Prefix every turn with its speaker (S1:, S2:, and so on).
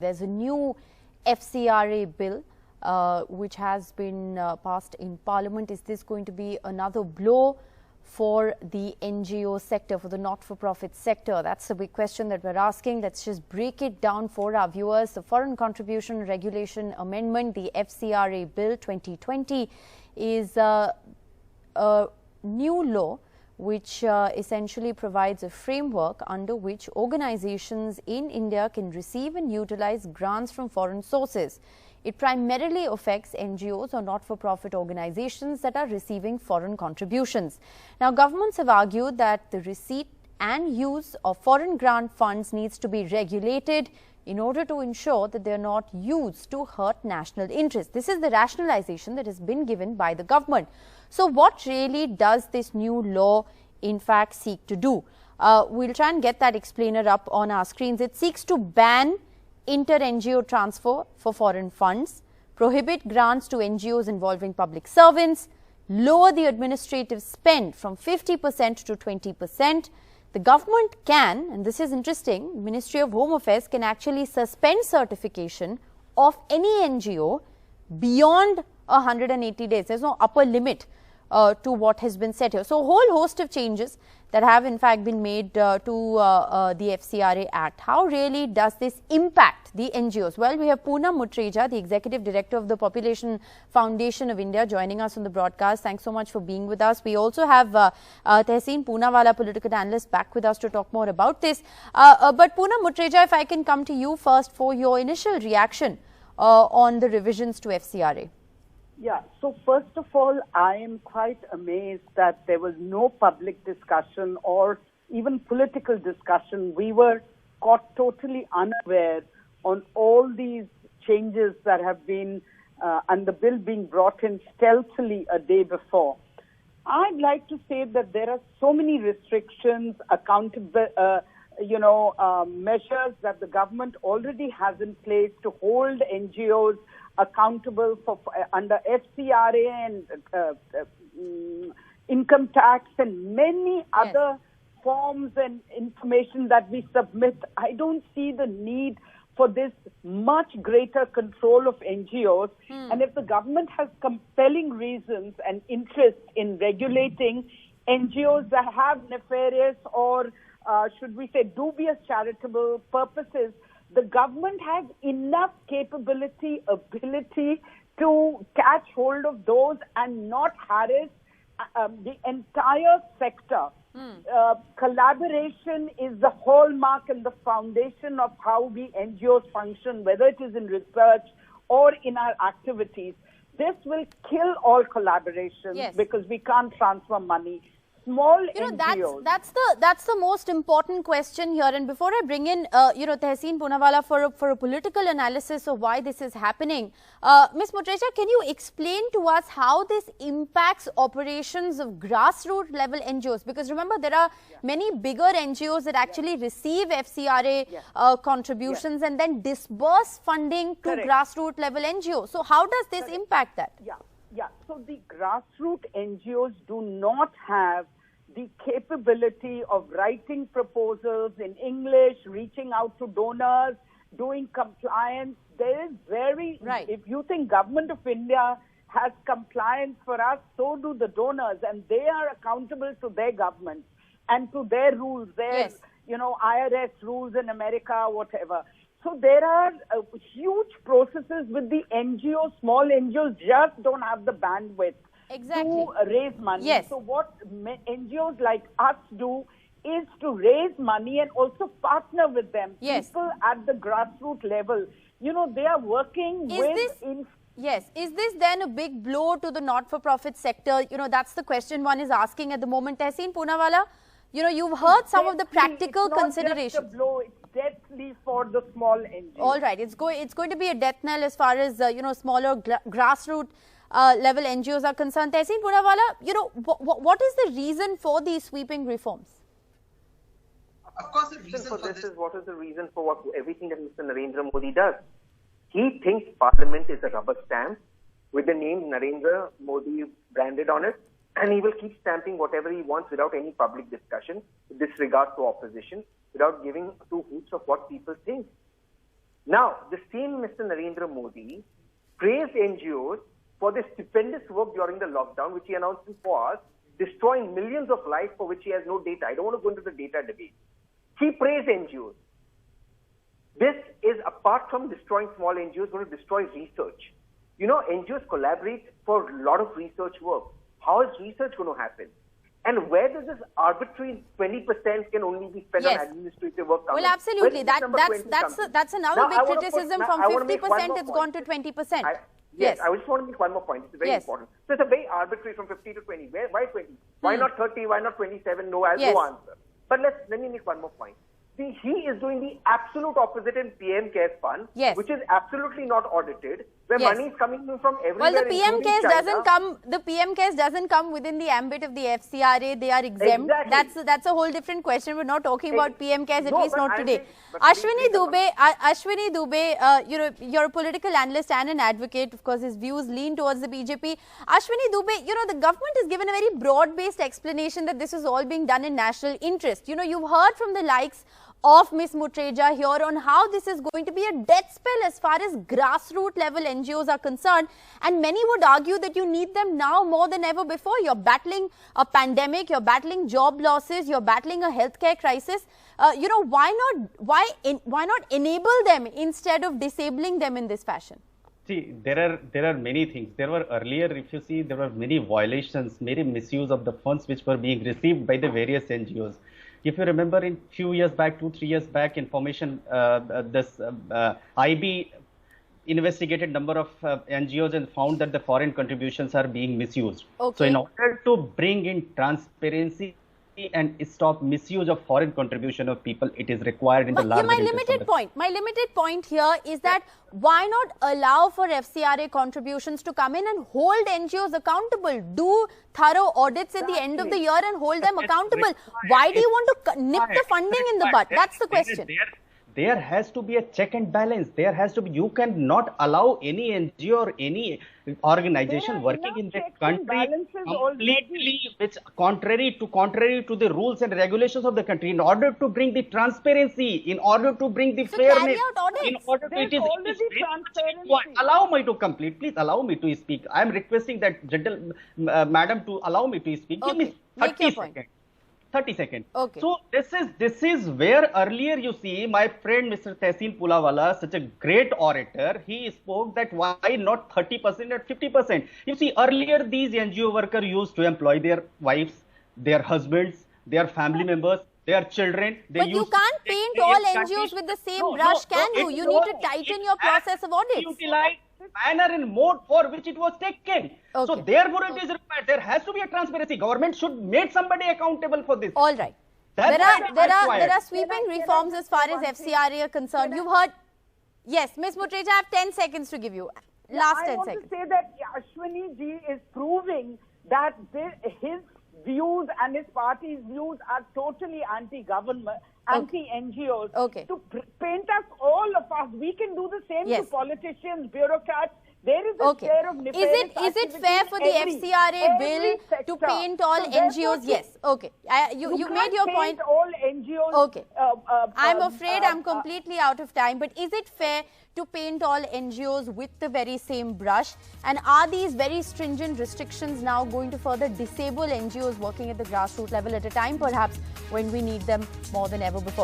S1: There's a new FCRA bill which has been passed in Parliament. Is this going to be another blow for the NGO sector, for the not-for-profit sector? That's the big question that we're asking. Let's just break it down for our viewers. The Foreign Contribution Regulation Amendment, the FCRA Bill 2020, is a new law which essentially provides a framework under which organizations in India can receive and utilize grants from foreign sources. It primarily affects NGOs or not-for-profit organizations that are receiving foreign contributions. Now, governments have argued that the receipt and use of foreign grant funds needs to be regulated in order to ensure that they are not used to hurt national interests. This is the rationalization that has been given by the government. So what really does this new law in fact seek to do? We'll try and get that explainer up on our screens. It seeks to ban inter-NGO transfer for foreign funds, prohibit grants to NGOs involving public servants, lower the administrative spend from 50% to 20%. The government can, and this is interesting, Ministry of Home Affairs can actually suspend certification of any NGO beyond 180 days. There's no upper limit to what has been set here. So, a whole host of changes that have in fact been made to the FCRA Act. How really does this impact the NGOs? Well, we have Poonam Mutreja, the Executive Director of the Population Foundation of India, joining us on the broadcast. Thanks so much for being with us. We also have Tehseen Poonawala, political analyst, back with us to talk more about this. But Poonam Mutreja, if I can come to you first for your initial reaction on the revisions to FCRA.
S2: Yeah, so first of all, I am quite amazed that there was no public discussion or even political discussion. We were caught totally unaware on all these changes that have been, and the bill being brought in stealthily a day before. I'd like to say that there are so many restrictions, accountable, measures that the government already has in place to hold NGOs accountable for under FCRA and income tax and many other forms and information that we submit. I don't see the need for this much greater control of NGOs. And if the government has compelling reasons and interest in regulating NGOs that have nefarious or should we say dubious charitable purposes, the government has enough capability, ability to catch hold of those and not harass the entire sector. Collaboration is the hallmark and the foundation of how we NGOs function, whether it is in research or in our activities. This will kill all collaboration because we can't transfer money. Small NGOs.
S1: That's the most important question here. And before I bring in, Tehseen Poonawala for a political analysis of why this is happening, Ms. Mutreja, can you explain to us how this impacts operations of grassroots level NGOs? Because remember, there are many bigger NGOs that actually receive FCRA contributions and then disburse funding to grassroots level NGOs. So how does this impact that?
S2: So the grassroots NGOs do not have the capability of writing proposals in English, reaching out to donors, doing compliance. There is if you think Government of India has compliance for us, so do the donors, and they are accountable to their government and to their rules, their IRS rules in America, whatever. So there are huge processes with the NGOs. Small NGOs just don't have the bandwidth to raise money. So what NGOs like us do is to raise money and also partner with them. People at the grassroots level, they are working
S1: Is this then a big blow to the not-for-profit sector? That's the question one is asking at the moment. Tehseen Poonawala, you've heard some of the practical considerations.
S2: Just a blow. It's deathly for the small NGOs.
S1: All right, it's going to be a death knell as far as smaller grassroots level NGOs are concerned. Tehseen Poonawala, what is the reason for these sweeping reforms?
S3: Of course, the reason for this is what is the reason for everything that Mr. Narendra Modi does. He thinks Parliament is a rubber stamp with the name Narendra Modi branded on it, and he will keep stamping whatever he wants without any public discussion, with disregard to opposition, without giving two hoots of what people think. Now, the same Mr. Narendra Modi praised NGOs for their stupendous work during the lockdown, which he announced in 4 hours, destroying millions of lives for which he has no data. I don't want to go into the data debate. He praised NGOs. This is, apart from destroying small NGOs, going to destroy research. You know, NGOs collaborate for a lot of research work. How is research going to happen? And where does this arbitrary 20% can only be spent on administrative work?
S1: Well, absolutely. That's another big criticism. From 50%, it's gone to 20%.
S3: Yes, I just want to make one more point. It's very important. So it's a very arbitrary from 50 to 20. Why 20? Why not 30? Why not 27? No, I have no answer. But let me make one more point. See, he is doing the absolute opposite in PM Cares Fund, which is absolutely not audited, where money is coming in from everywhere.
S1: Well, the PM Cares doesn't come. The PM Cares doesn't come within the ambit of the FCRA. They are exempt. Exactly. That's a whole different question. We're not talking about PM Cares, at least not today. Ashwini Dubey, you're a political analyst and an advocate. Of course, his views lean towards the BJP. Ashwini Dubey, the government has given a very broad-based explanation that this is all being done in national interest. You've heard from the likes of Ms. Mutreja here on how this is going to be a death spell as far as grassroots level NGOs are concerned, and many would argue that you need them now more than ever before. You're battling a pandemic, you're battling job losses, you're battling a healthcare crisis. Why not enable them instead of disabling them in this fashion?
S4: See, there are many things. There were earlier, if you see, there were many violations, many misuse of the funds which were being received by the various NGOs. If you remember, in few years back, 2-3 years back, IB investigated number of NGOs and found that the foreign contributions are being misused. Okay. So in order to bring in transparency and stop misuse of foreign contribution of people, it is required in the larger
S1: my limited point here is that why not allow for FCRA contributions to come in and hold NGOs accountable? Do thorough audits at the end of the year and hold them accountable. Why do you want to nip the funding in the butt? That's the question.
S4: There has to be a check and balance. There has to be. You cannot allow any NGO or any organization working in the country completely, which contrary to the rules and regulations of the country. In order to bring the transparency, in order to bring the fairness, in order to it is allow me to complete. Please allow me to speak. I am requesting that madam to allow me to speak. Give me 30 seconds. 30 seconds. Okay. So this is where earlier you see my friend Mr. Tehsil Pulawala, such a great orator, he spoke that why not 30% or 50%. You see, earlier these NGO workers used to employ their wives, their husbands, their family members, their children.
S1: But you can't paint all NGOs with the same brush, can you? You need to tighten your process of audits.
S4: Utilize manner and mode for which it was taken. Okay. So therefore it is required. There has to be a transparency. Government should make somebody accountable for this.
S1: All right. There are sweeping reforms as far as FCRA are concerned. You've heard. Yes, Ms. Mutreja, I have 10 seconds to give you. Last 10 seconds. I want
S2: to say that Ashwini ji is proving that his views and his party's views are totally anti-government, anti-NGOs.
S1: Okay.
S2: To paint us, all of us, we can do the same to politicians, bureaucrats. There is a share of nefarious
S1: Is it fair for the FCRA bill to paint all NGOs? Yes. Okay. You made your point.
S2: All NGOs.
S1: Okay. I'm afraid I'm completely out of time. But is it fair to paint all NGOs with the very same brush? And are these very stringent restrictions now going to further disable NGOs working at the grassroots level at a time perhaps when we need them more than ever before?